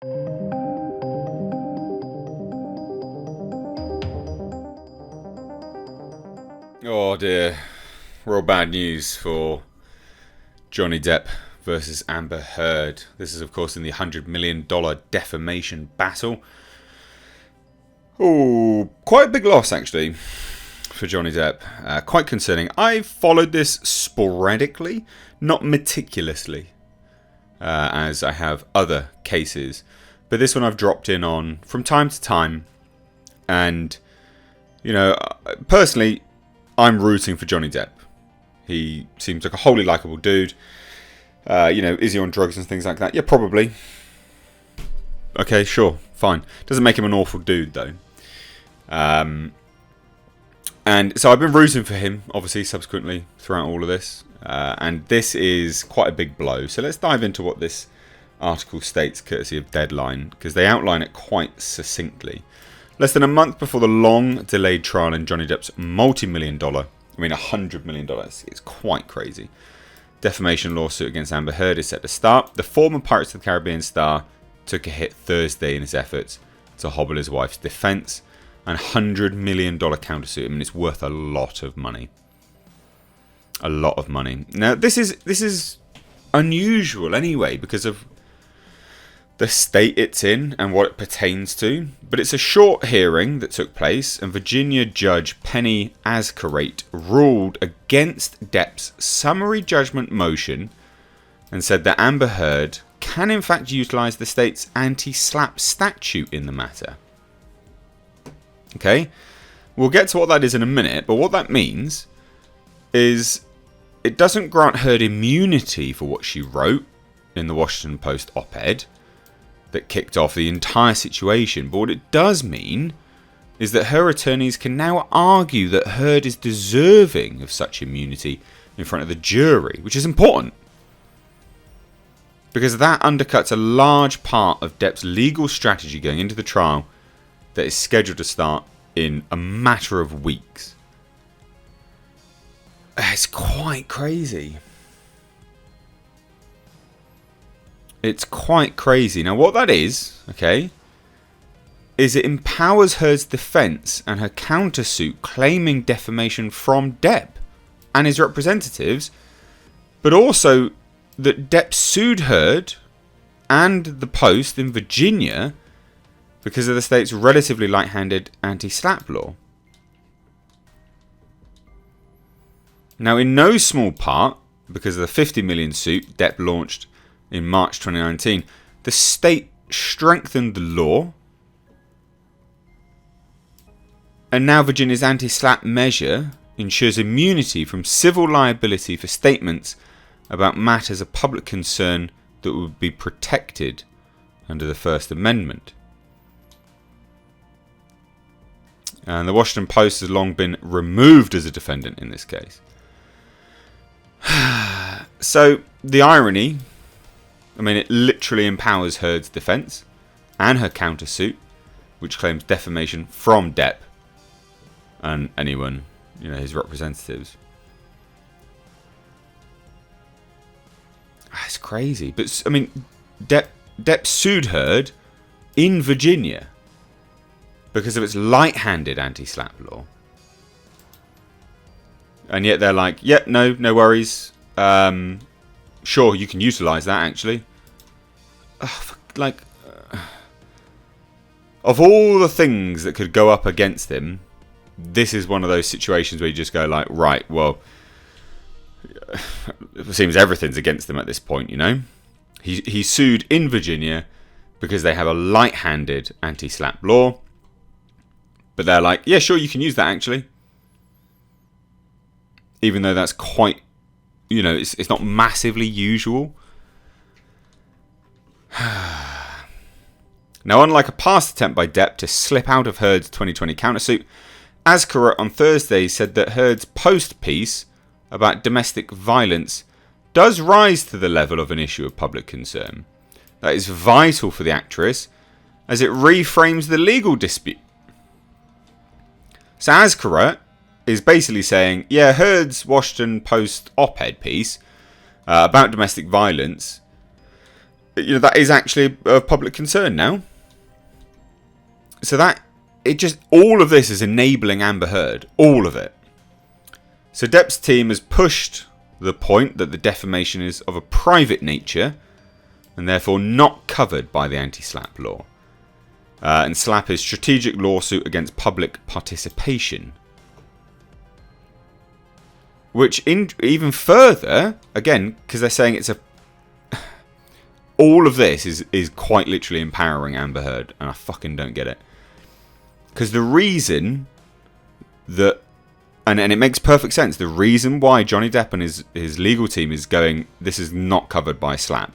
Oh dear, real bad news for Johnny Depp versus Amber Heard. This is, of course, in the $100 million defamation battle. Oh, quite a big loss, actually, for Johnny Depp. Quite concerning. I've followed this sporadically, not meticulously, as I have other cases. But this one I've dropped in on from time to time. And, you know, personally, I'm rooting for Johnny Depp. He seems like a wholly likable dude. You know, is he on drugs and things like that? Yeah, probably. Okay, sure, fine. Doesn't make him an awful dude, though. And so I've been rooting for him, obviously, subsequently, throughout all of this. And this is quite a big blow. So let's dive into what this article states, courtesy of Deadline, because they outline it quite succinctly. Less than a month before the long-delayed trial in Johnny Depp's $100 million, it's quite crazy, defamation lawsuit against Amber Heard is set to start. The former Pirates of the Caribbean star took a hit Thursday in his efforts to hobble his wife's defense. And $100 million countersuit. I mean, it's worth a lot of money. A lot of money. Now, this is unusual anyway because of the state it's in and what it pertains to. But it's a short hearing that took place, and Virginia Judge Penny Azcarate ruled against Depp's summary judgment motion and said that Amber Heard can in fact utilise the state's anti-SLAPP statute in the matter. Okay, we'll get to what that is in a minute, but what that means is it doesn't grant Heard immunity for what she wrote in the Washington Post op-ed that kicked off the entire situation, but what it does mean is that her attorneys can now argue that Heard is deserving of such immunity in front of the jury, which is important because that undercuts a large part of Depp's legal strategy going into the trial that is scheduled to start in a matter of weeks. It's quite crazy. It's quite crazy. Now, what that is, okay, is it empowers Heard's defense and her countersuit claiming defamation from Depp and his representatives, but also that Depp sued Heard and the Post in Virginia because of the state's relatively light-handed anti-SLAPP law. Now, in no small part, because of the $50 million suit Depp launched in March 2019, the state strengthened the law, and now Virginia's anti-SLAPP measure ensures immunity from civil liability for statements about matters of public concern that would be protected under the First Amendment. And the Washington Post has long been removed as a defendant in this case. So, the irony, I mean, it literally empowers Heard's defense and her countersuit, which claims defamation from Depp and anyone, you know, his representatives. It's crazy. But, I mean, Depp sued Heard in Virginia because of its light-handed anti-SLAPP law. And yet they're like, yeah, no worries. Sure, you can utilise that, actually. Of all the things that could go up against him, this is one of those situations where you just go like, right, well, it seems everything's against him at this point, you know? He sued in Virginia because they have a light-handed anti-SLAPP law. But they're like, yeah, sure, you can use that, actually. Even though that's quite, you know, it's not massively usual. Now, unlike a past attempt by Depp to slip out of Heard's 2020 countersuit, Azcarate on Thursday said that Heard's Post piece about domestic violence does rise to the level of an issue of public concern. That is vital for the actress as it reframes the legal dispute. So Azcarate is basically saying, yeah, Heard's Washington Post op-ed piece about domestic violence that is actually of public concern now. So all of this is enabling Amber Heard, all of it. So Depp's team has pushed the point that the defamation is of a private nature and therefore not covered by the anti-SLAPP law. And SLAPP is strategic lawsuit against public participation. Which, even further, again, because they're saying it's all of this is quite literally empowering Amber Heard, and I fucking don't get it. Because the reason that, and it makes perfect sense, the reason why Johnny Depp and his legal team is going, this is not covered by SLAPP,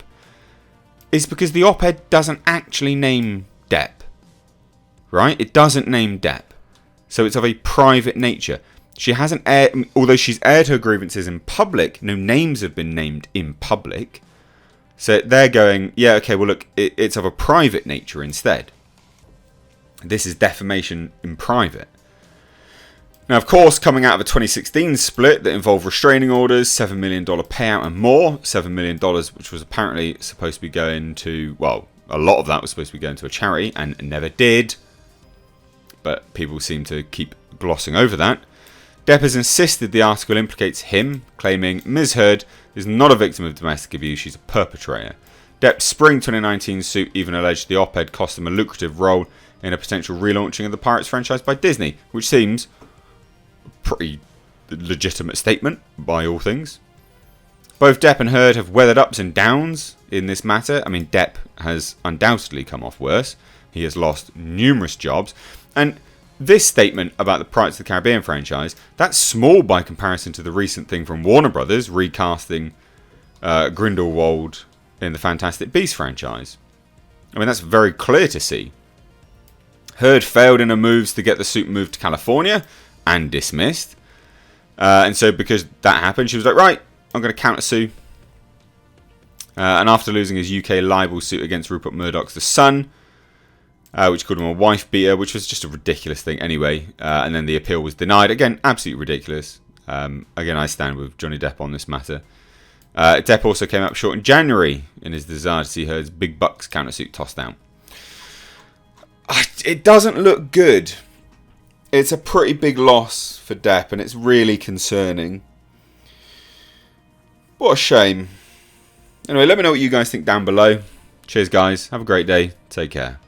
is because the op-ed doesn't actually name Depp. Right? It doesn't name Depp. So it's of a private nature. She hasn't aired, although she's aired her grievances in public, no names have been named in public. So they're going, yeah, okay, well look, it's of a private nature instead. This is defamation in private. Now, of course, coming out of a 2016 split that involved restraining orders, $7 million payout and more, $7 million, which was apparently supposed to be going to, well, a lot of that was supposed to be going to a charity and never did. But people seem to keep glossing over that. Depp has insisted the article implicates him, claiming Ms. Heard is not a victim of domestic abuse, she's a perpetrator. Depp's spring 2019 suit even alleged the op-ed cost him a lucrative role in a potential relaunching of the Pirates franchise by Disney, which seems a pretty legitimate statement by all things. Both Depp and Heard have weathered ups and downs in this matter. I mean, Depp has undoubtedly come off worse. He has lost numerous jobs. And this statement about the Pirates of the Caribbean franchise, that's small by comparison to the recent thing from Warner Brothers recasting Grindelwald in the Fantastic Beasts franchise. I mean, that's very clear to see. Heard failed in her moves to get the suit moved to California and dismissed. And so because that happened, she was like, right, I'm going to countersue. And after losing his UK libel suit against Rupert Murdoch's The Sun, which called him a wife beater, which was just a ridiculous thing anyway. And then the appeal was denied. Again, absolutely ridiculous. Again, I stand with Johnny Depp on this matter. Depp also came up short in January in his desire to see Heard's big bucks countersuit tossed down. It doesn't look good. It's a pretty big loss for Depp, and it's really concerning. What a shame. Anyway, let me know what you guys think down below. Cheers, guys. Have a great day. Take care.